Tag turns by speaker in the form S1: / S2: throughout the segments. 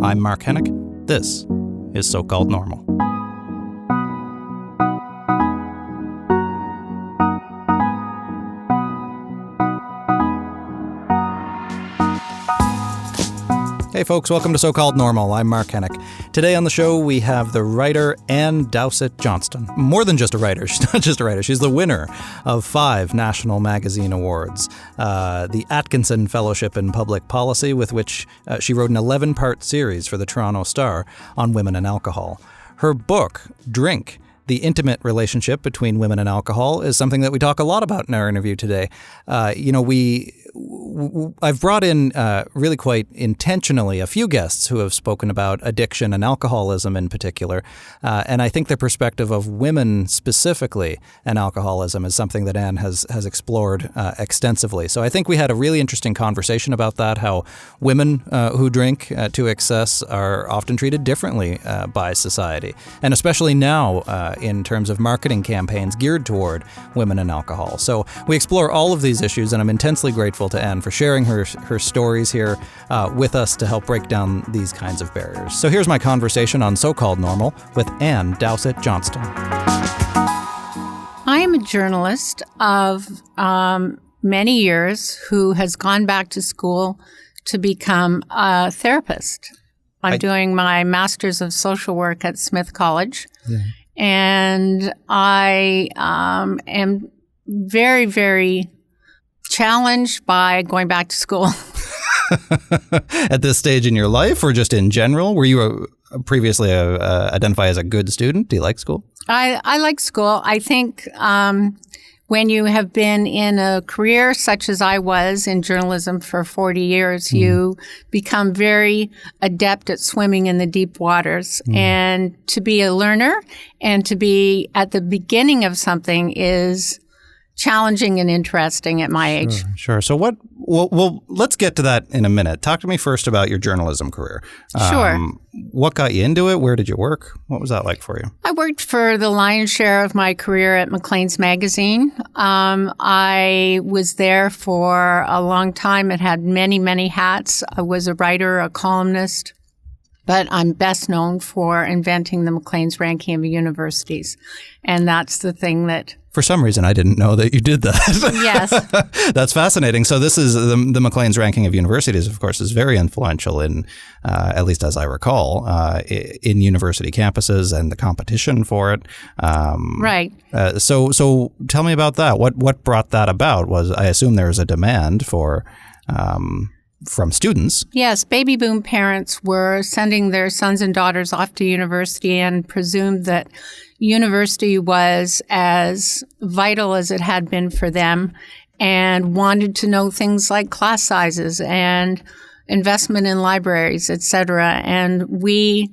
S1: I'm Mark Hennick. This is So-Called Normal. Hey folks, welcome to So-Called Normal. I'm Mark Hennick. Today on the show we have the writer Ann Dowsett Johnston. More than just a writer. She's not just a writer. She's the winner of 5 National Magazine Awards. The Atkinson Fellowship in Public Policy, with which she wrote an 11-part series for the Toronto Star on women and alcohol. Her book, Drink: The Intimate Relationship Between Women and Alcohol, is something that we talk a lot about in our interview today. I've brought in really quite intentionally a few guests who have spoken about addiction and alcoholism in particular. And I think the perspective of women specifically and alcoholism is something that Ann has explored extensively. So I think we had a really interesting conversation about that, how women who drink to excess are often treated differently by society, and especially now in terms of marketing campaigns geared toward women and alcohol. So we explore all of these issues, and I'm intensely grateful to Ann for sharing her stories here with us to help break down these kinds of barriers. So here's my conversation on So-Called Normal with Ann Dowsett Johnston.
S2: I am a journalist of many years who has gone back to school to become a therapist. I'm doing my Master's of Social Work at Smith College. Yeah. And I am very, very challenged by going back to school.
S1: At this stage in your life, or just in general? Were you previously identified as a good student? Do you like school?
S2: I like school. I think when you have been in a career such as I was in journalism for 40 years, you become very adept at swimming in the deep waters. And to be a learner and to be at the beginning of something is challenging and interesting at my age.
S1: Sure. So well, let's get to that in a minute. Talk to me first about your journalism career.
S2: Sure.
S1: What got you into it? Where did you work? What was that like for you?
S2: I worked for the lion's share of my career at Maclean's magazine. I was there for a long time. It had many, many hats. I was a writer, a columnist, but I'm best known for inventing the Maclean's ranking of universities. And that's the thing that...
S1: For some reason, I didn't know that you did that.
S2: Yes.
S1: That's fascinating. So this is the Maclean's ranking of universities, of course, is very influential in, at least as I recall, in university campuses and the competition for it.
S2: Right.
S1: So tell me about that. What brought that about? I assume there was a demand for... from students.
S2: Yes, baby boom parents were sending their sons and daughters off to university and presumed that university was as vital as it had been for them and wanted to know things like class sizes and investment in libraries, etc. And we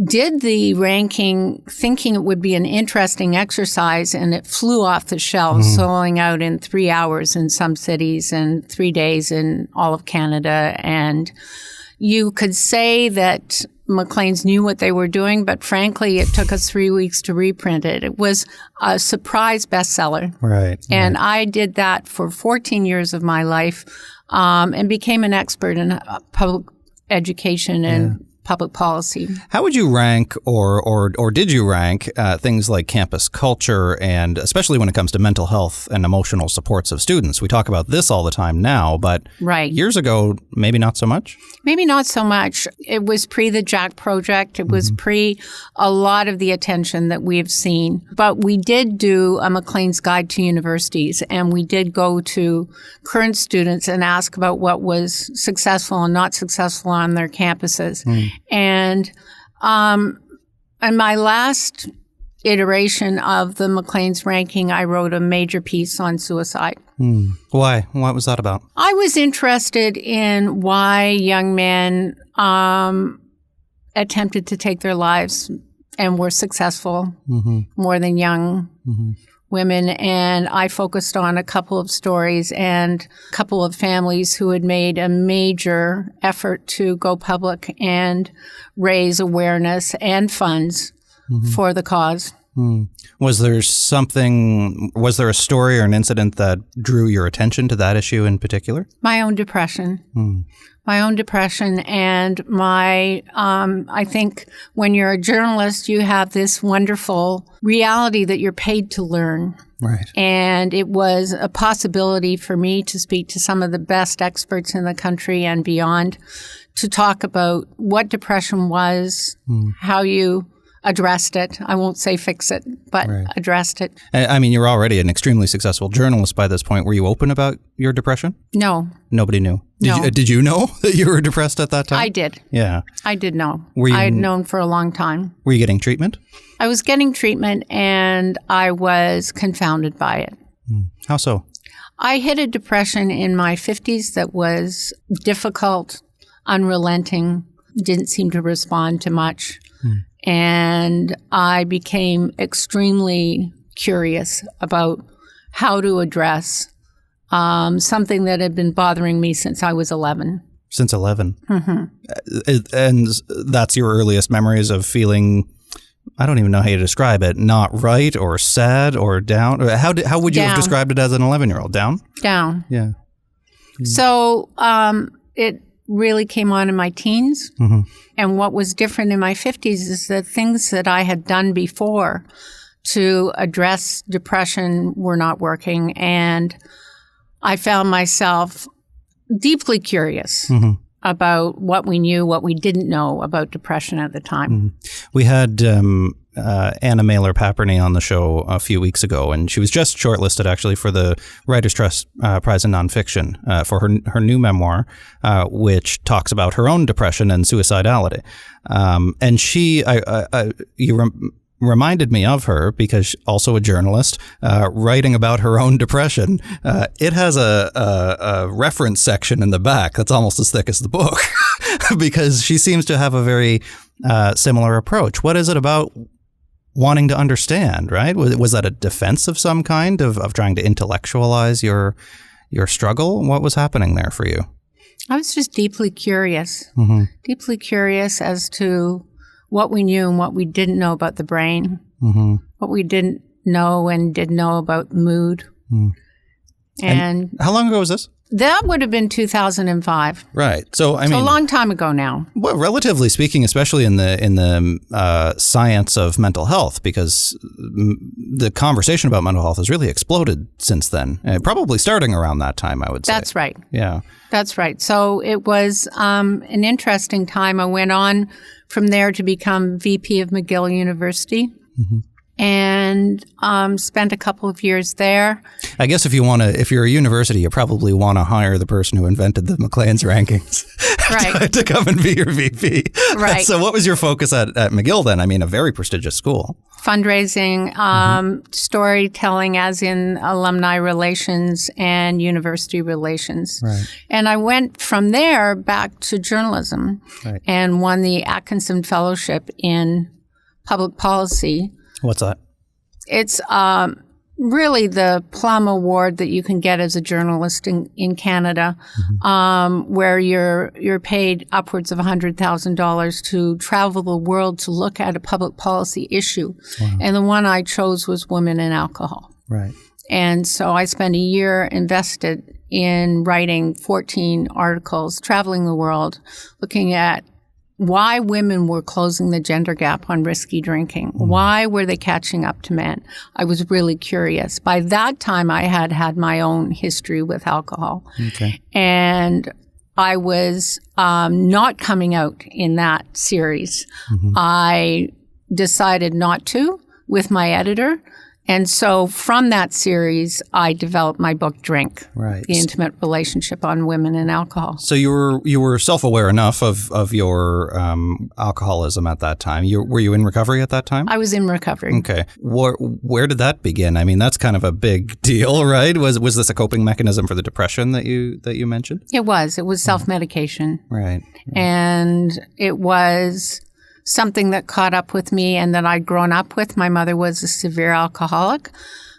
S2: did the ranking thinking it would be an interesting exercise, and it flew off the shelves, selling out in 3 hours in some cities and 3 days in all of Canada. And you could say that Maclean's knew what they were doing, but frankly, it took us 3 weeks to reprint it. It was a surprise bestseller.
S1: Right.
S2: And I did that for 14 years of my life and became an expert in public education and public policy.
S1: How would you rank or did you rank things like campus culture, and especially when it comes to mental health and emotional supports of students? We talk about this all the time now, but years ago, maybe not so much?
S2: Maybe not so much. It was pre the Jack Project. It was pre a lot of the attention that we have seen. But we did do a Maclean's Guide to Universities, and we did go to current students and ask about what was successful and not successful on their campuses. And in my last iteration of the Maclean's ranking, I wrote a major piece on suicide.
S1: Why? What was that about?
S2: I was interested in why young men attempted to take their lives and were successful more than young women. And I focused on a couple of stories and a couple of families who had made a major effort to go public and raise awareness and funds for the cause.
S1: Was there a story or an incident that drew your attention to that issue in particular?
S2: My own depression. My own depression and I think when you're a journalist, you have this wonderful reality that you're paid to learn.
S1: Right.
S2: And it was a possibility for me to speak to some of the best experts in the country and beyond to talk about what depression was, how you addressed it. I won't say fix it, but addressed it.
S1: I mean, you're already an extremely successful journalist by this point. Were you open about your depression?
S2: No.
S1: Nobody knew? Did you know that you were depressed at that time?
S2: I did.
S1: Yeah.
S2: I did know. I had known for a long time.
S1: Were you getting treatment?
S2: I was getting treatment and I was confounded by it.
S1: How so?
S2: I hit a depression in my 50s that was difficult, unrelenting, didn't seem to respond to much. And I became extremely curious about how to address something that had been bothering me since I was 11.
S1: Since 11? And that's your earliest memories of feeling, I don't even know how you describe it, not right or sad or down? How would you have described it as an 11-year-old? Down?
S2: Down.
S1: Yeah.
S2: So it really came on in my teens. And what was different in my 50s is that things that I had done before to address depression were not working. And I found myself deeply curious about what we knew, what we didn't know about depression at the time.
S1: We had Anna Mailer-Paperney on the show a few weeks ago, and she was just shortlisted actually for the Writers' Trust Prize in Nonfiction for her new memoir, which talks about her own depression and suicidality. And she, reminded me of her because also a journalist writing about her own depression. It has a reference section in the back that's almost as thick as the book because she seems to have a very similar approach. What is it about wanting to understand, right? Was that a defense of some kind of trying to intellectualize your struggle? What was happening there for you?
S2: I was just deeply curious as to what we knew and what we didn't know about the brain, what we didn't know and did know about mood. And
S1: how long ago was this?
S2: That would have been 2005.
S1: Right. So I mean,
S2: a long time ago now.
S1: Well, relatively speaking, especially in the science of mental health, because the conversation about mental health has really exploded since then. Probably starting around that time, I would say.
S2: That's right.
S1: Yeah.
S2: That's right. So it was an interesting time. I went on from there to become VP of McGill University. And spent a couple of years there. I guess if
S1: you're a university, you probably want to hire the person who invented the Maclean's rankings to come and be your VP.
S2: Right.
S1: So what was your focus at McGill then? I mean, a very prestigious school.
S2: Fundraising, storytelling as in alumni relations and university relations.
S1: Right.
S2: And I went from there back to journalism and won the Atkinson Fellowship in Public Policy.
S1: What's that?
S2: It's really the Plum Award that you can get as a journalist in Canada, where you're paid upwards of $100,000 to travel the world to look at a public policy issue. Wow. And the one I chose was women and alcohol.
S1: Right.
S2: And so I spent a year invested in writing 14 articles, traveling the world, looking at why women were closing the gender gap on risky drinking. Why were they catching up to men? I was really curious. By that time, I had my own history with alcohol.
S1: Okay.
S2: And I was not coming out in that series. I decided not to with my editor. And so from that series, I developed my book, Drink,
S1: right.
S2: The Intimate Relationship on Women and Alcohol.
S1: So you were self-aware enough of your alcoholism at that time. Were you in recovery at that time?
S2: I was in recovery.
S1: Okay. Where did that begin? I mean, that's kind of a big deal, right? Was this a coping mechanism for the depression that you mentioned?
S2: It was. It was self-medication.
S1: Right.
S2: And it was something that caught up with me and that I'd grown up with. My mother was a severe alcoholic.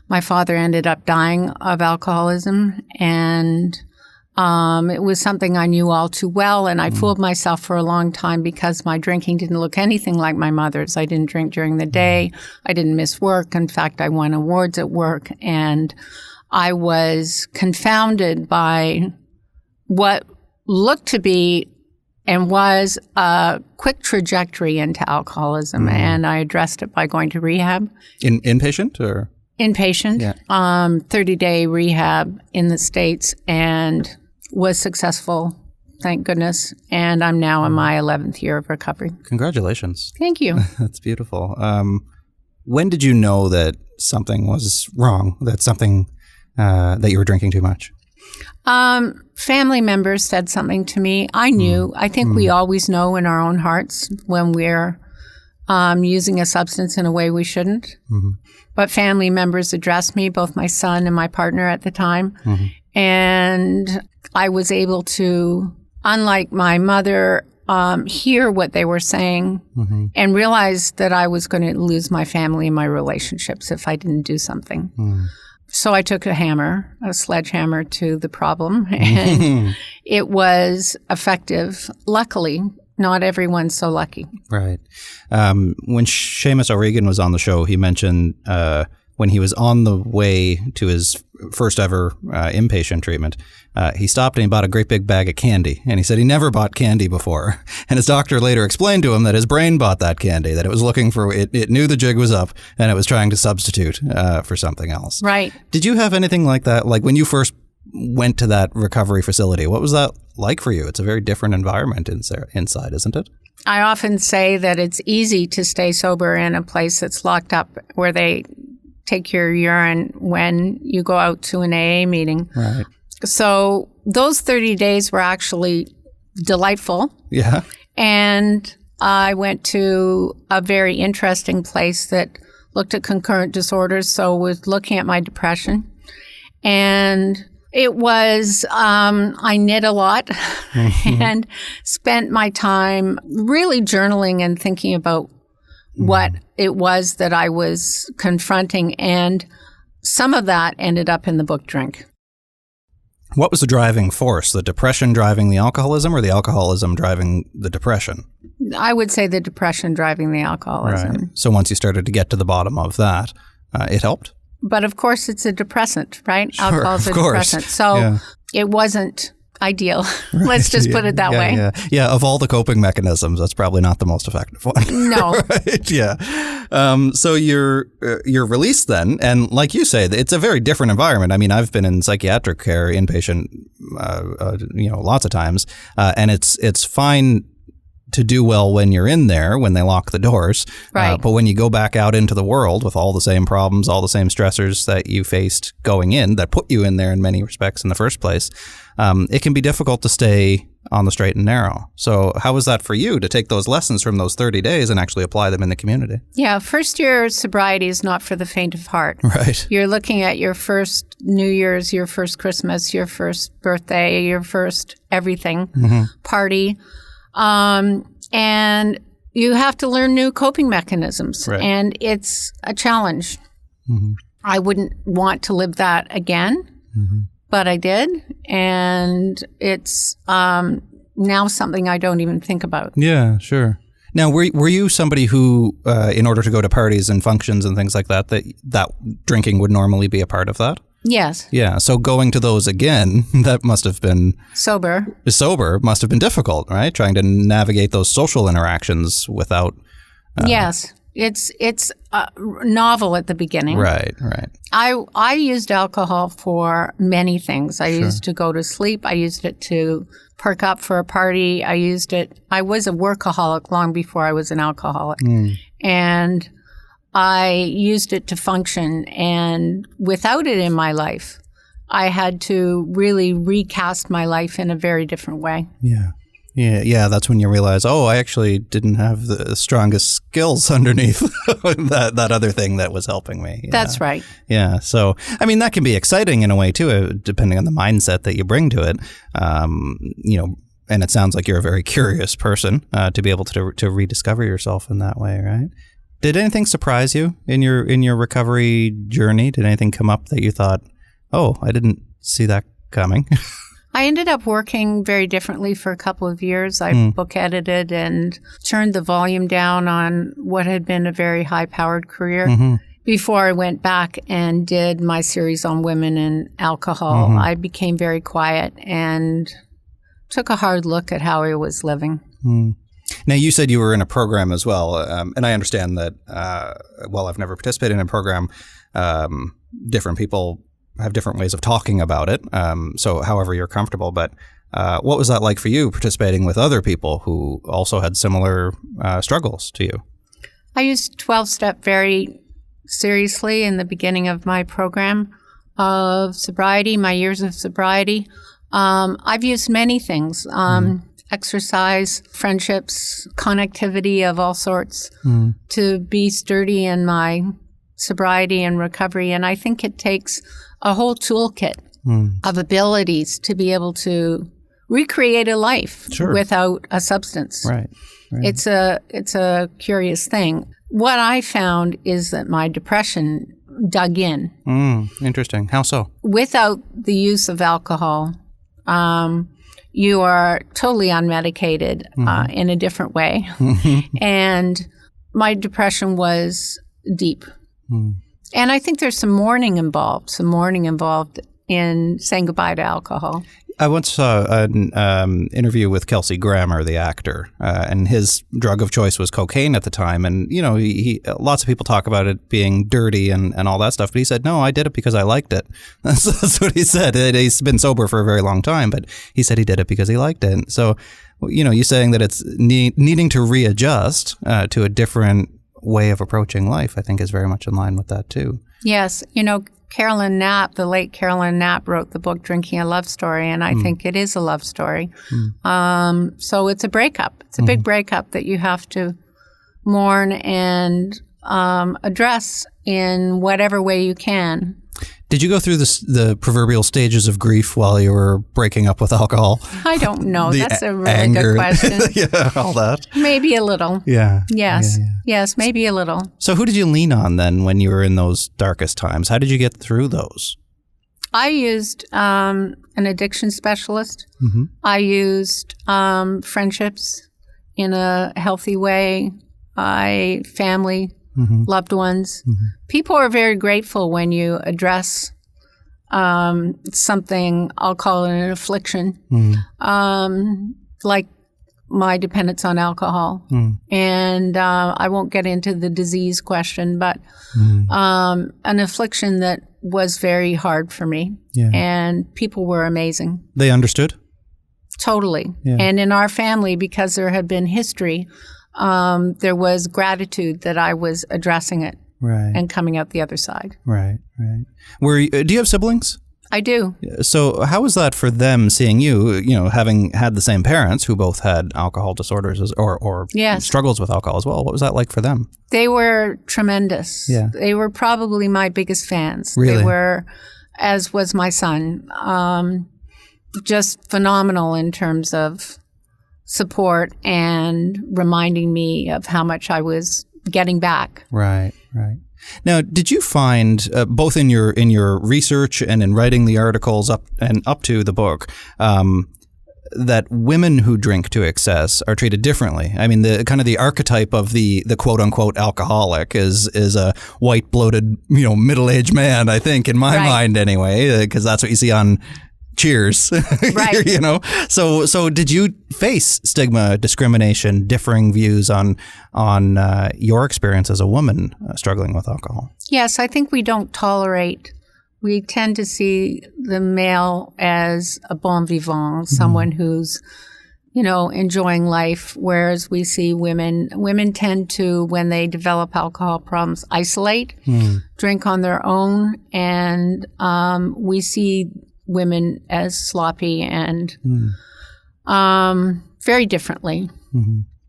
S2: My father ended up dying of alcoholism, and it was something I knew all too well, and I fooled myself for a long time because my drinking didn't look anything like my mother's. I didn't drink during the day. I didn't miss work. In fact, I won awards at work, and I was confounded by what looked to be and was a quick trajectory into alcoholism, and I addressed it by going to rehab.
S1: Inpatient or?
S2: Inpatient,
S1: Yeah.
S2: 30-day rehab in the States, and was successful, thank goodness. And I'm now in my 11th year of recovery.
S1: Congratulations.
S2: Thank you.
S1: That's beautiful. When did you know that something was wrong, that something, that you were drinking too much?
S2: Family members said something to me. I knew. I think we always know in our own hearts when we're using a substance in a way we shouldn't. But family members addressed me, both my son and my partner at the time. And I was able to, unlike my mother, hear what they were saying and realize that I was going to lose my family and my relationships if I didn't do something. So I took a sledgehammer to the problem, and it was effective. Luckily, not everyone's so lucky.
S1: Right. When Seamus O'Regan was on the show, he mentioned when he was on the way to his first ever inpatient treatment, he stopped and he bought a great big bag of candy. And he said he never bought candy before. And his doctor later explained to him that his brain bought that candy, that it was looking for, it knew the jig was up and it was trying to substitute for something else.
S2: Right.
S1: Did you have anything like that? Like when you first went to that recovery facility, what was that like for you? It's a very different environment inside, isn't it?
S2: I often say that it's easy to stay sober in a place that's locked up where they take your urine when you go out to an AA meeting.
S1: Right.
S2: So those 30 days were actually delightful.
S1: Yeah.
S2: And I went to a very interesting place that looked at concurrent disorders, so was looking at my depression. And it was, I knit a lot and spent my time really journaling and thinking about what it was that I was confronting. And some of that ended up in the book Drink.
S1: What was the driving force? The depression driving the alcoholism, or the alcoholism driving the depression?
S2: I would say the depression driving the alcoholism.
S1: Right. So once you started to get to the bottom of that, it helped?
S2: But of course, it's a depressant, right?
S1: Sure,
S2: Alcohol is a depressant. So it wasn't ideal. Right. Let's just put it that way.
S1: Yeah, of all the coping mechanisms, that's probably not the most effective one.
S2: No.
S1: Right? Yeah. So you're released then, and like you say, it's a very different environment. I mean, I've been in psychiatric care, inpatient, lots of times, and it's fine to do well when you're in there, when they lock the doors.
S2: Right.
S1: But when you go back out into the world with all the same problems, all the same stressors that you faced going in, that put you in there in many respects in the first place, it can be difficult to stay on the straight and narrow. So how was that for you to take those lessons from those 30 days and actually apply them in the community?
S2: Yeah, first year sobriety is not for the faint of heart.
S1: Right.
S2: You're looking at your first New Year's, your first Christmas, your first birthday, your first everything party. And you have to learn new coping mechanisms.
S1: Right.
S2: And it's a challenge. I wouldn't want to live that again, but I did. And it's now something I don't even think about.
S1: Yeah, sure. Now, were you somebody who, in order to go to parties and functions and things like that drinking would normally be a part of that?
S2: Yes.
S1: Yeah. So going to those again, that must have been sober must have been difficult, right? Trying to navigate those social interactions without.
S2: Yes. It's novel at the beginning.
S1: Right.
S2: I used alcohol for many things. I used to go to sleep. I used it to perk up for a party. I was a workaholic long before I was an alcoholic. And I used it to function, and without it in my life, I had to really recast my life in a very different way. Yeah. That's when you realize, I actually didn't have the strongest skills underneath that other thing that was helping me. Yeah. That's right.
S1: Yeah. So, I mean, that can be exciting in a way too, depending on the mindset that you bring to it. And it sounds like you're a very curious person to be able to rediscover yourself in that way, right? Did anything surprise you in your recovery journey? Did anything come up that you thought, I didn't see that coming?
S2: I ended up working very differently for a couple of years. I book edited and turned the volume down on what had been a very high-powered career. Before I went back and did my series on women and alcohol, I became very quiet and took a hard look at how I was living.
S1: Now, you said you were in a program as well, and I understand that, while I've never participated in a program, different people have different ways of talking about it, so however you're comfortable. But what was that like for you, participating with other people who also had similar struggles to you?
S2: I used 12-step very seriously in the beginning of my program of sobriety, my years of sobriety. I've used many things, exercise, friendships, connectivity of all sorts to be sturdy in my sobriety and recovery. And I think it takes a whole toolkit of abilities to be able to recreate a life without a substance.
S1: Right.
S2: It's a curious thing. What I found is that my depression dug in.
S1: Interesting. How so?
S2: Without the use of alcohol, you are totally unmedicated in a different way. And my depression was deep. And I think there's some mourning involved in saying goodbye to alcohol.
S1: I once saw an interview with Kelsey Grammer, the actor, and his drug of choice was cocaine at the time. And, you know, he lots of people talk about it being dirty and all that stuff. But he said, no, I did it because I liked it. That's what he said. He's been sober for a very long time, but he said he did it because he liked it. So, you know, you're saying that it's needing to readjust to a different way of approaching life, I think is very much in line with that, too.
S2: Yes. You know, Carolyn Knapp, the late Carolyn Knapp, wrote the book Drinking a Love Story, and I think it is a love story. So it's a breakup. It's a big breakup that you have to mourn and address in whatever way you can.
S1: Did you go through the proverbial stages of grief while you were breaking up with alcohol?
S2: I don't know. That's a really good question.
S1: Yeah, all that.
S2: Maybe a little.
S1: Yeah.
S2: Yes.
S1: Yeah.
S2: Yes, maybe a little.
S1: So who did you lean on then when you were in those darkest times? How did you get through those?
S2: I used an addiction specialist. I used friendships in a healthy way. Family. Loved ones. People are very grateful when you address something, I'll call it an affliction, like my dependence on alcohol. And I won't get into the disease question, but an affliction that was very hard for me. Yeah. And people were amazing.
S1: They understood?
S2: Totally. Yeah. And in our family, because there had been history, there was gratitude that I was addressing it and coming out the other side. Right.
S1: Do you have siblings?
S2: I do.
S1: So how was that for them seeing you, having had the same parents who both had alcohol disorders or struggles with alcohol as well? What was that like for them?
S2: They were tremendous. Yeah. They were probably my biggest fans.
S1: Really?
S2: They were, as was my son, just phenomenal in terms of support and reminding me of how much I was getting back. Right.
S1: Now, did you find both in your research and in writing the articles up to the book that women who drink to excess are treated differently? I mean, the kind of the archetype of the quote unquote alcoholic is a white bloated middle-aged man. I think in my mind anyway, because that's what you see on Cheers.
S2: Right.
S1: So did you face stigma, discrimination, differing views on your experience as a woman struggling with alcohol?
S2: Yes, I think we tend to see the male as a bon vivant, someone who's, enjoying life, whereas we see women tend to, when they develop alcohol problems, isolate, drink on their own, and we see women as sloppy and very differently.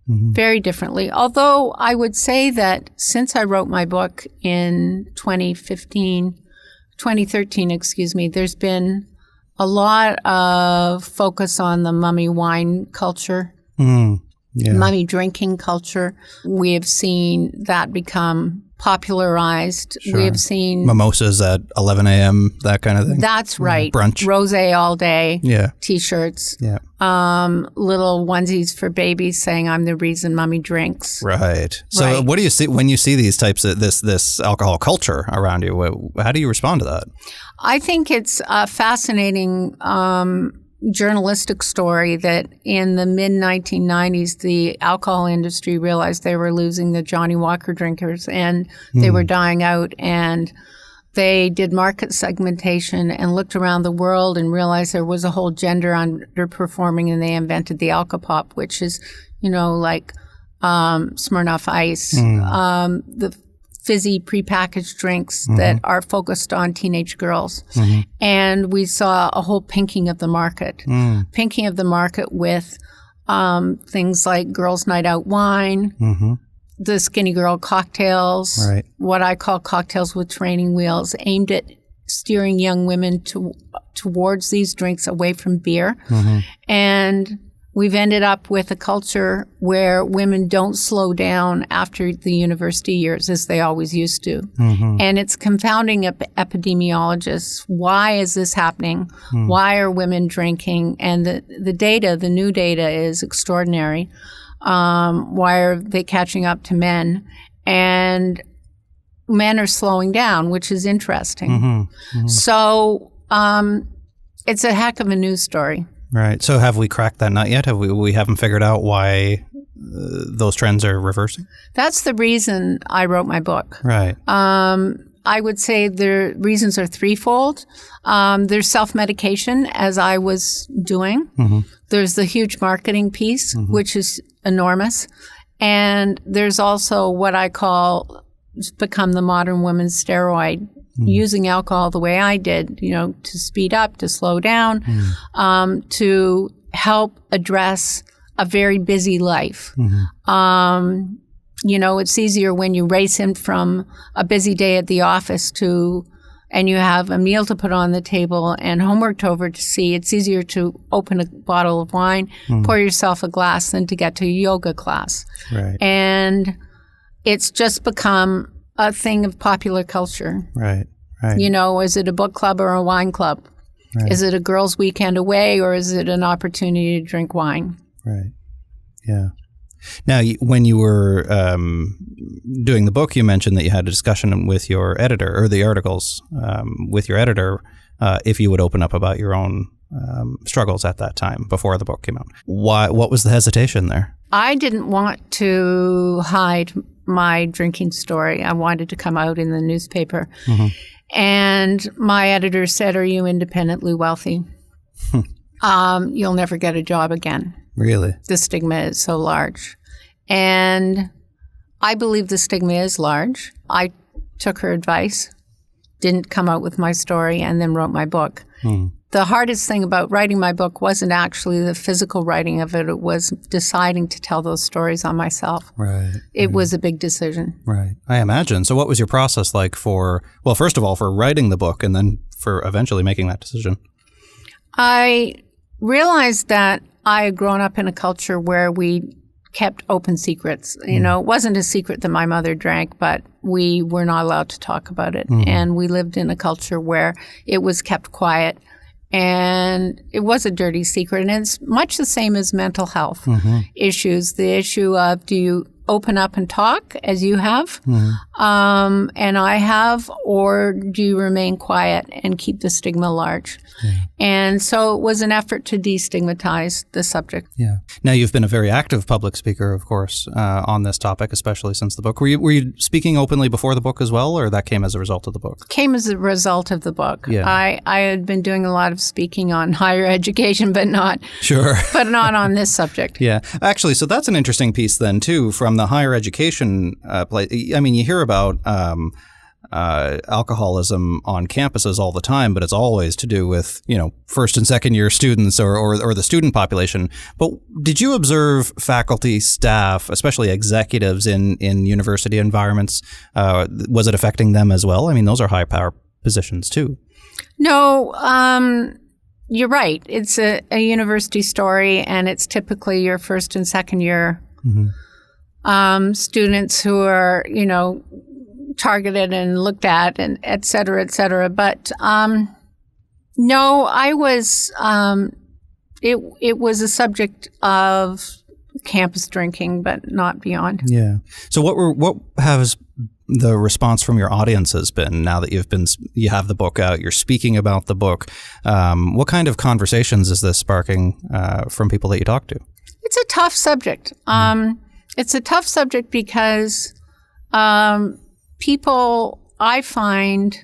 S2: Very differently. Although I would say that since I wrote my book in 2013, there's been a lot of focus on the mummy wine culture, mummy drinking culture. We have seen that become popularized.
S1: Sure.
S2: We have seen
S1: mimosas at 11 a.m., that kind of thing.
S2: That's right.
S1: Brunch.
S2: Rosé all day.
S1: Yeah.
S2: T-shirts.
S1: Yeah.
S2: Little onesies for babies saying, I'm the reason mommy drinks.
S1: Right. So what do you see when you see these types of this alcohol culture around you? How do you respond to that?
S2: I think it's fascinating journalistic story that in the mid-1990s, the alcohol industry realized they were losing the Johnny Walker drinkers and they were dying out, and they did market segmentation and looked around the world and realized there was a whole gender underperforming, and they invented the Alcopop, which is, like Smirnoff Ice, the fizzy prepackaged drinks that are focused on teenage girls. And we saw a whole pinking of the market, with things like Girls' Night Out wine, the skinny girl cocktails, what I call cocktails with training wheels, aimed at steering young women towards these drinks away from beer. And we've ended up with a culture where women don't slow down after the university years as they always used to. And it's confounding epidemiologists. Why is this happening? Why are women drinking? And the data, the new data, is extraordinary. Why are they catching up to men? And men are slowing down, which is interesting. So it's a heck of a news story.
S1: Right. So have we cracked that nut yet? We haven't figured out why those trends are reversing?
S2: That's the reason I wrote my book.
S1: Right.
S2: I would say the reasons are threefold. There's self-medication, as I was doing. There's the huge marketing piece, which is enormous. And there's also what I call become the modern woman's steroid, using alcohol the way I did, to speed up, to slow down, to help address a very busy life. It's easier when you race in from a busy day at the office and you have a meal to put on the table and homework to oversee. It's easier to open a bottle of wine, pour yourself a glass, than to get to a yoga class.
S1: Right.
S2: And it's just become a thing of popular culture.
S1: Right.
S2: Is it a book club or a wine club? Right. Is it a girls' weekend away, or is it an opportunity to drink wine?
S1: Right. Yeah. Now, when you were doing the book, you mentioned that you had a discussion with your editor, or the articles with your editor, if you would open up about your own struggles at that time before the book came out. What was the hesitation there?
S2: I didn't want to hide my drinking story. I wanted to come out in the newspaper. And my editor said, "Are you independently wealthy? You'll never get a job again."
S1: Really?
S2: The stigma is so large. And I believe the stigma is large. I took her advice, didn't come out with my story, and then wrote my book. The hardest thing about writing my book wasn't actually the physical writing of it. It was deciding to tell those stories on myself.
S1: Right.
S2: It was a big decision.
S1: Right. I imagine. So what was your process like first of all, for writing the book, and then for eventually making that decision?
S2: I realized that I had grown up in a culture where we kept open secrets. It wasn't a secret that my mother drank, but we were not allowed to talk about it. And we lived in a culture where it was kept quiet. And it was a dirty secret. And it's much the same as mental health issues. The issue of, do you open up and talk, as you have, and I have, or do you remain quiet and keep the stigma large? And so it was an effort to destigmatize the subject.
S1: Yeah. Now, you've been a very active public speaker, of course, on this topic, especially since the book. Were you speaking openly before the book as well, or that came as a result of the book?
S2: Came as a result of the book.
S1: Yeah.
S2: I had been doing a lot of speaking on higher education, but not on this subject.
S1: Yeah. Actually, so that's an interesting piece then, too, from the higher education place. I mean, you hear about alcoholism on campuses all the time, but it's always to do with, first and second year students or the student population. But did you observe faculty, staff, especially executives in university environments? Was it affecting them as well? I mean, those are high power positions too.
S2: No, you're right. It's a university story, and it's typically your first and second year students who are, targeted and looked at, and et cetera, et cetera. But no, I was, it was a subject of campus drinking, but not beyond.
S1: Yeah. So what has the response from your audience has been now that you have the book out, you're speaking about the book? What kind of conversations is this sparking from people that you talk to?
S2: It's a tough subject. It's a tough subject because people, I find,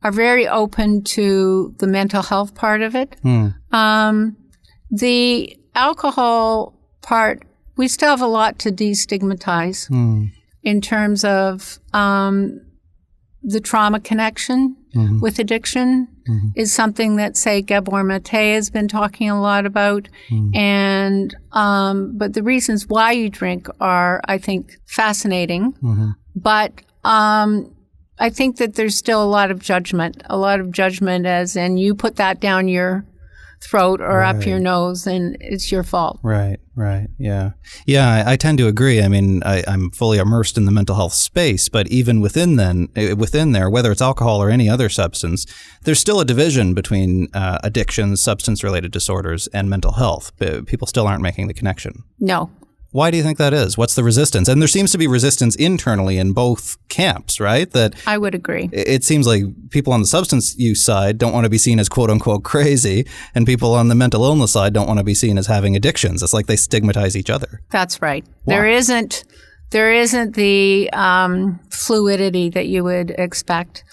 S2: are very open to the mental health part of it. The alcohol part, we still have a lot to destigmatize in terms of the trauma connection with addiction is something that, say, Gabor Mate has been talking a lot about. And but the reasons why you drink are, I think, fascinating. But I think that there's still a lot of judgment as in you put that down your throat or up your nose and it's your fault. Right.
S1: Yeah. I tend to agree. I mean, I'm fully immersed in the mental health space, but even within there, whether it's alcohol or any other substance, there's still a division between addictions, substance-related disorders, and mental health. People still aren't making the connection.
S2: No.
S1: Why do you think that is? What's the resistance? And there seems to be resistance internally in both camps, right? That
S2: I would agree.
S1: It seems like people on the substance use side don't want to be seen as quote unquote crazy, and people on the mental illness side don't want to be seen as having addictions. It's like they stigmatize each other.
S2: That's right.
S1: Wow.
S2: There isn't the fluidity that you would expect.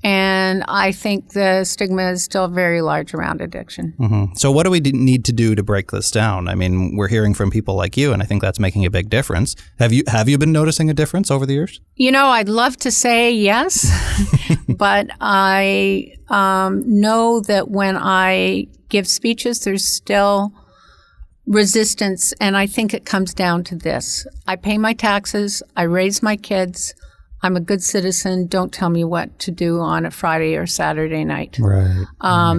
S2: And I think the stigma is still very large around addiction.
S1: So what do we need to do to break this down? I mean, we're hearing from people like you, and I think that's making a big difference. Have you been noticing a difference over the years?
S2: You know, I'd love to say yes, but I know that when I give speeches, there's still resistance, and I think it comes down to this. I pay my taxes, I raise my kids, I'm a good citizen, don't tell me what to do on a Friday or Saturday night.
S1: Right.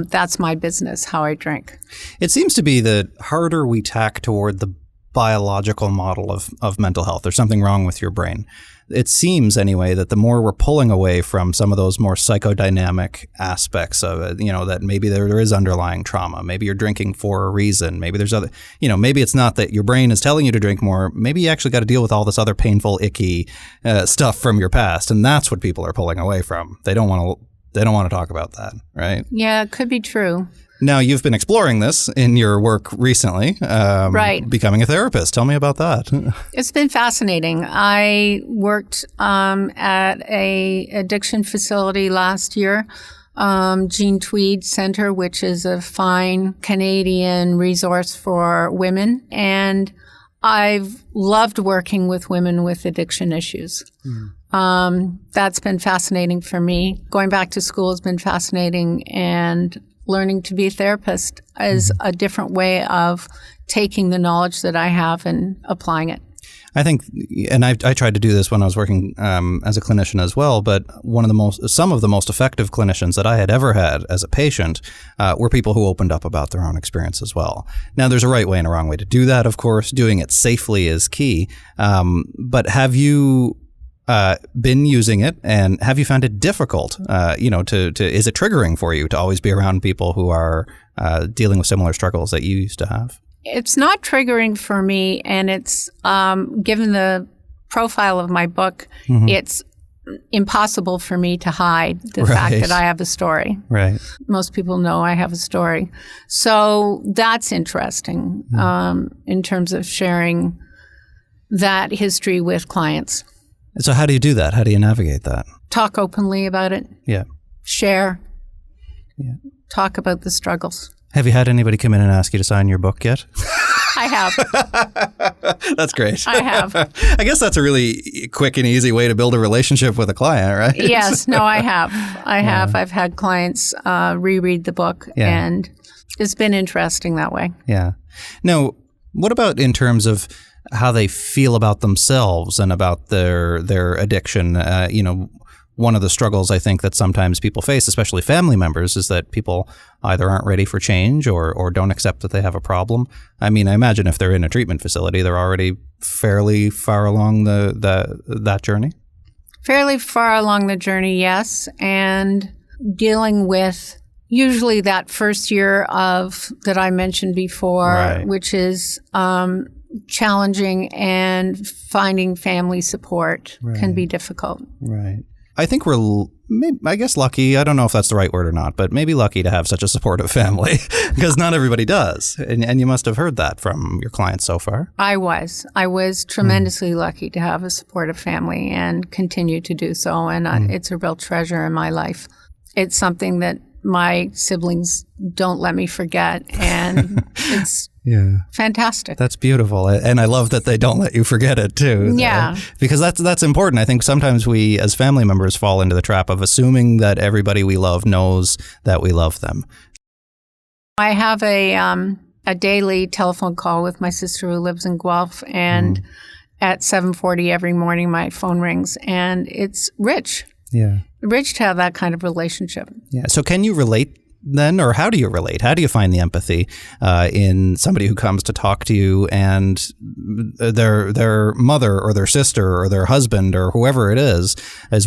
S2: That's my business, how I drink.
S1: It seems to be that harder we tack toward the biological model of mental health, there's something wrong with your brain. It seems, anyway, that the more we're pulling away from some of those more psychodynamic aspects of it, that maybe there is underlying trauma. Maybe you're drinking for a reason. Maybe there's other, maybe it's not that your brain is telling you to drink more. Maybe you actually got to deal with all this other painful, icky stuff from your past. And that's what people are pulling away from. They don't want to talk about that, right?
S2: Yeah, it could be true.
S1: Now, you've been exploring this in your work recently,
S2: right?
S1: Becoming a therapist. Tell me about that.
S2: It's been fascinating. I worked at a addiction facility last year, Jean Tweed Center, which is a fine Canadian resource for women. And I've loved working with women with addiction issues. That's been fascinating for me. Going back to school has been fascinating, and learning to be a therapist is a different way of taking the knowledge that I have and applying it.
S1: I think, and I tried to do this when I was working as a clinician as well, but some of the most effective clinicians that I had ever had as a patient were people who opened up about their own experience as well. Now, there's a right way and a wrong way to do that, of course. Doing it safely is key. But have you been using it, and have you found it difficult? Is it triggering for you to always be around people who are dealing with similar struggles that you used to have?
S2: It's not triggering for me, and it's given the profile of my book, it's impossible for me to hide the fact that I have a story.
S1: Right.
S2: Most people know I have a story, so that's interesting in terms of sharing that history with clients.
S1: So how do you do that? How do you navigate that?
S2: Talk openly about it.
S1: Yeah.
S2: Share.
S1: Yeah.
S2: Talk about the struggles.
S1: Have you had anybody come in and ask you to sign your book yet?
S2: I have.
S1: That's great.
S2: I have.
S1: I guess that's a really quick and easy way to build a relationship with a client, right?
S2: Yes. No, I have. I have. I've had clients reread the book, and it's been interesting that way.
S1: Yeah. Now, what about in terms of how they feel about themselves and about their addiction? One of the struggles I think that sometimes people face, especially family members, is that people either aren't ready for change or don't accept that they have a problem. I mean, I imagine if they're in a treatment facility, they're already fairly far along that journey. Fairly
S2: far along the journey, yes, and dealing with usually that first year of that I mentioned before, which is challenging, and finding family support can be difficult.
S1: Right. I think I guess lucky. I don't know if that's the right word or not, but maybe lucky to have such a supportive family because not everybody does. And you must have heard that from your clients so far.
S2: I was tremendously lucky to have a supportive family and continue to do so. And it's a real treasure in my life. It's something that my siblings don't let me forget. And it's fantastic.
S1: That's beautiful. And I love that they don't let you forget it too.
S2: Yeah.
S1: Because that's important. I think sometimes we as family members fall into the trap of assuming that everybody we love knows that we love them.
S2: I have a daily telephone call with my sister who lives in Guelph, and at 7:40 every morning my phone rings, and it's rich.
S1: Yeah.
S2: Rich to have that kind of relationship.
S1: Yeah. So can you relate then, or how do you relate? How do you find the empathy in somebody who comes to talk to you and their mother or their sister or their husband or whoever it is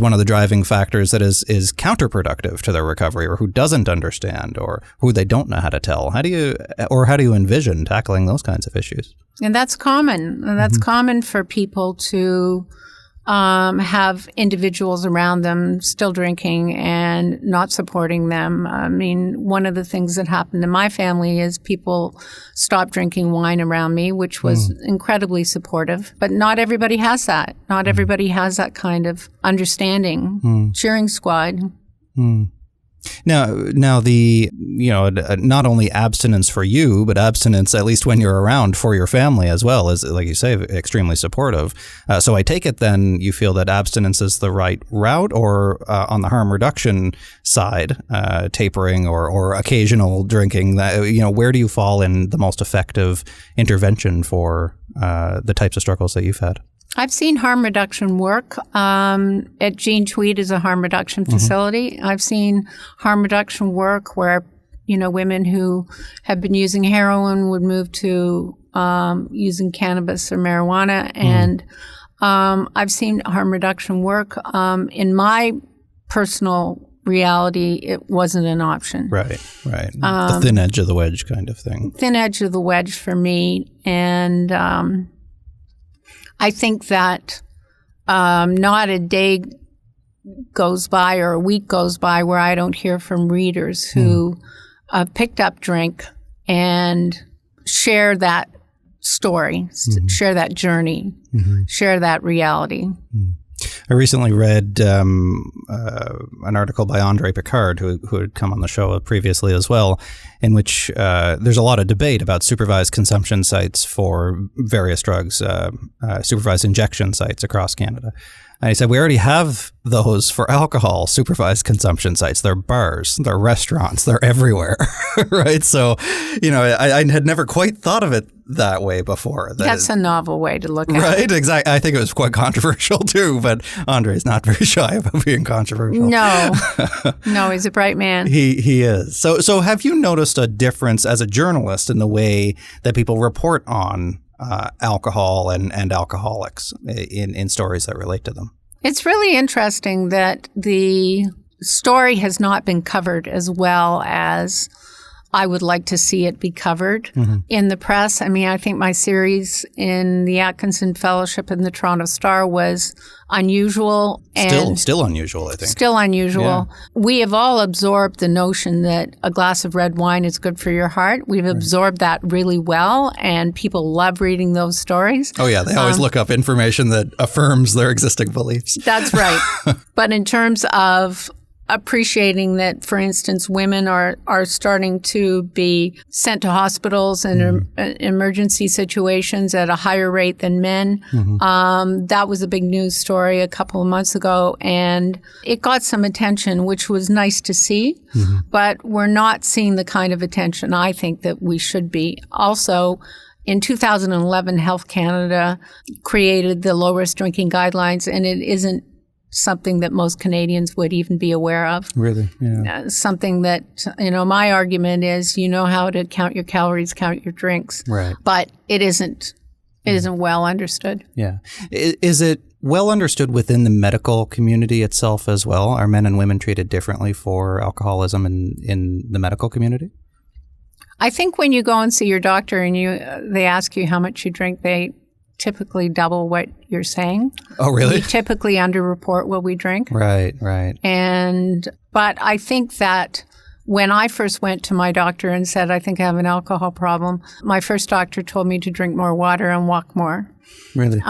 S1: one of the driving factors that is counterproductive to their recovery, or who doesn't understand, or who they don't know how to tell? How do you envision tackling those kinds of issues?
S2: And that's common. And that's common for people to have individuals around them still drinking and not supporting them. I mean, one of the things that happened in my family is people stopped drinking wine around me, which was incredibly supportive. But not everybody has that. Not everybody has that kind of understanding. Cheering squad.
S1: Now the not only abstinence for you, but abstinence, at least when you're around, for your family as well, is, like you say, extremely supportive. So I take it then you feel that abstinence is the right route, or on the harm reduction side, tapering or occasional drinking. Where do you fall in the most effective intervention for the types of struggles that you've had?
S2: I've seen harm reduction work. At Jean Tweed is a harm reduction facility. I've seen harm reduction work where, women who have been using heroin would move to using cannabis or marijuana. And I've seen harm reduction work. In my personal reality, it wasn't an option.
S1: Right. The thin edge of the wedge kind of thing.
S2: Thin edge of the wedge for me. And I think that not a day goes by or a week goes by where I don't hear from readers who picked up drink and share that story, share that journey, share that reality.
S1: I recently read an article by Andre Picard, who had come on the show previously as well, in which there's a lot of debate about supervised consumption sites for various drugs, supervised injection sites across Canada. And he said, we already have those for alcohol, supervised consumption sites. They're bars, they're restaurants, they're everywhere, right? So, I had never quite thought of it that way before.
S2: That's a novel way to look at it.
S1: Right, exactly. I think it was quite controversial too, but Andre's not very shy about being controversial.
S2: No, he's a bright man.
S1: He is. So have you noticed a difference as a journalist in the way that people report on alcohol and alcoholics in stories that relate to them?
S2: It's really interesting that the story has not been covered as well as I would like to see it be covered in the press. I mean, I think my series in the Atkinson Fellowship and the Toronto Star was unusual. And
S1: still unusual, I think.
S2: Still unusual. Yeah. We have all absorbed the notion that a glass of red wine is good for your heart. We've absorbed that really well, and people love reading those stories.
S1: Oh, yeah. They always look up information that affirms their existing beliefs.
S2: That's right. But in terms of appreciating that, for instance, women are starting to be sent to hospitals and emergency situations at a higher rate than men. That was a big news story a couple of months ago, and it got some attention, which was nice to see. But we're not seeing the kind of attention I think that we should be. Also, in 2011, Health Canada created the low-risk drinking guidelines, and it isn't something that most Canadians would even be aware of.
S1: Really? Yeah.
S2: Something that, my argument is, how to count your calories, count your drinks.
S1: Right.
S2: But it isn't well understood.
S1: Yeah. Is it well understood within the medical community itself as well? Are men and women treated differently for alcoholism in the medical community?
S2: I think when you go and see your doctor and they ask you how much you drink, they typically double what you're saying.
S1: Oh, really?
S2: We typically underreport what we drink.
S1: Right.
S2: But I think that when I first went to my doctor and said, I think I have an alcohol problem, my first doctor told me to drink more water and walk more.
S1: Really?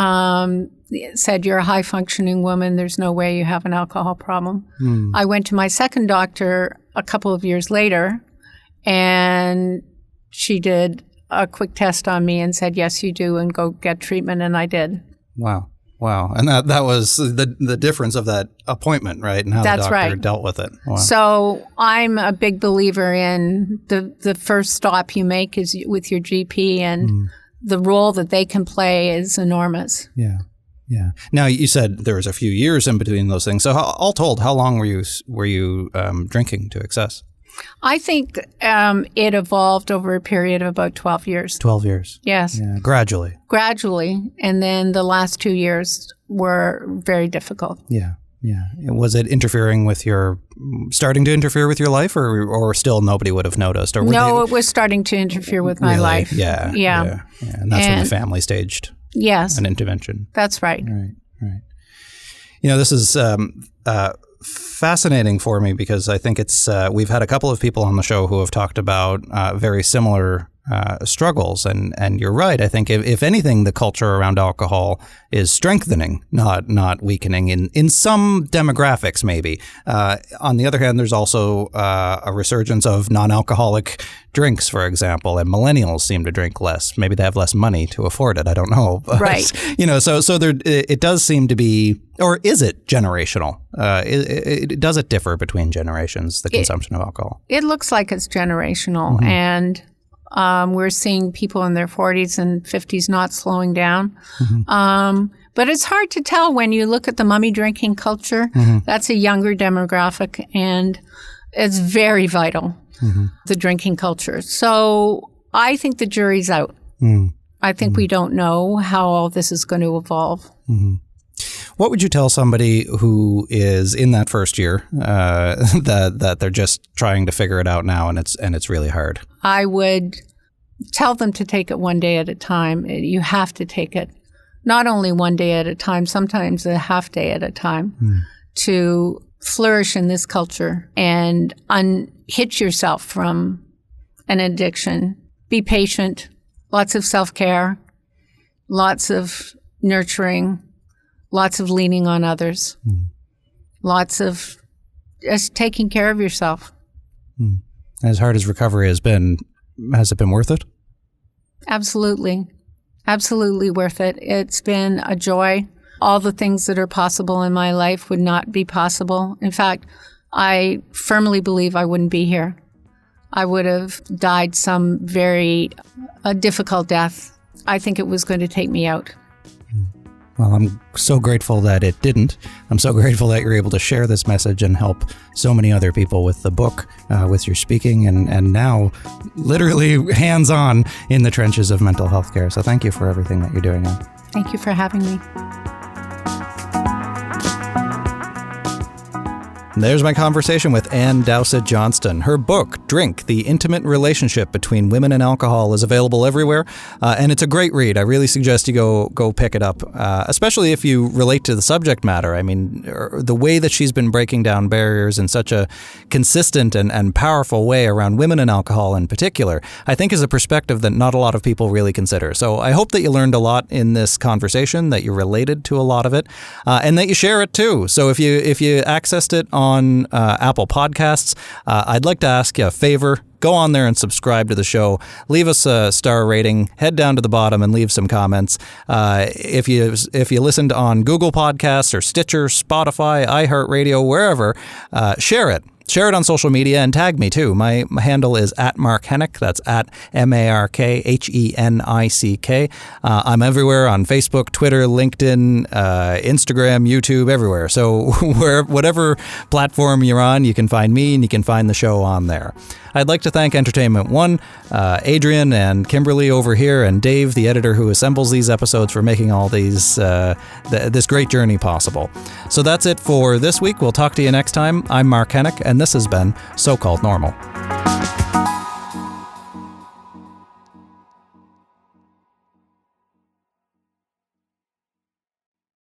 S2: Said, you're a high-functioning woman. There's no way you have an alcohol problem. I went to my second doctor a couple of years later, and she did a quick test on me and said, yes, you do, and go get treatment, and I did.
S1: Wow. And that was the difference of that appointment, right? And how the doctor dealt with it. Wow.
S2: So I'm a big believer in the first stop you make is with your GP, and the role that they can play is enormous.
S1: Yeah. Now, you said there was a few years in between those things. So all told, how long were you drinking to excess?
S2: I think it evolved over a period of about 12 years.
S1: 12 years.
S2: Yes.
S1: Yeah, gradually.
S2: And then the last 2 years were very difficult.
S1: Yeah. Was it starting to interfere with your life, or still nobody would have noticed? Or
S2: it was starting to interfere with my life.
S1: Yeah. And that's when the family staged an intervention.
S2: That's right.
S1: Right. This is fascinating for me because I think it's we've had a couple of people on the show who have talked about very similar struggles, and you're right. I think if anything, the culture around alcohol is strengthening, not weakening in some demographics maybe. On the other hand, there's also a resurgence of non-alcoholic drinks, for example, and millennials seem to drink less. Maybe they have less money to afford it. I don't know. But,
S2: right.
S1: So there it does seem to be, or is it generational? Does it differ between generations, the consumption of alcohol?
S2: It looks like it's generational, and we're seeing people in their 40s and 50s not slowing down. But it's hard to tell when you look at the mummy drinking culture. That's a younger demographic, and it's very vital, the drinking culture. So I think the jury's out. I think we don't know how all this is going to evolve.
S1: What would you tell somebody who is in that first year that they're just trying to figure it out now and it's really hard?
S2: I would tell them to take it one day at a time. You have to take it not only one day at a time, sometimes a half day at a time to flourish in this culture and unhitch yourself from an addiction. Be patient, lots of self-care, lots of nurturing, lots of leaning on others, lots of just taking care of yourself.
S1: As hard as recovery has it been worth it?
S2: Absolutely. Absolutely worth it. It's been a joy. All the things that are possible in my life would not be possible. In fact, I firmly believe I wouldn't be here. I would have died some very difficult death. I think it was going to take me out.
S1: Well, I'm so grateful that it didn't. I'm so grateful that you're able to share this message and help so many other people with the book, with your speaking, and now literally hands-on in the trenches of mental health care. So thank you for everything that you're doing, Ann.
S2: Thank you for having me.
S1: There's my conversation with Ann Dowsett Johnston. Her book, Drink, The Intimate Relationship Between Women and Alcohol, is available everywhere, and it's a great read. I really suggest you go pick it up, especially if you relate to the subject matter. I mean, the way that she's been breaking down barriers in such a consistent and powerful way around women and alcohol in particular, I think is a perspective that not a lot of people really consider. So I hope that you learned a lot in this conversation, that you related to a lot of it, and that you share it too. So if you accessed it on Apple Podcasts, I'd like to ask you a favor. Go on there and subscribe to the show. Leave us a star rating. Head down to the bottom and leave some comments. If you listened on Google Podcasts or Stitcher, Spotify, iHeartRadio, wherever, share it. Share it on social media and tag me too. My handle is @MarkHenick. That's @MarkHenick. I'm everywhere on Facebook, Twitter, LinkedIn, Instagram, YouTube, everywhere. So whatever platform you're on, you can find me and you can find the show on there. I'd like to thank Entertainment One, Adrian and Kimberly over here, and Dave, the editor who assembles these episodes, for making all these this great journey possible. So that's it for this week. We'll talk to you next time. I'm Mark Hennick, and this has been So-Called Normal.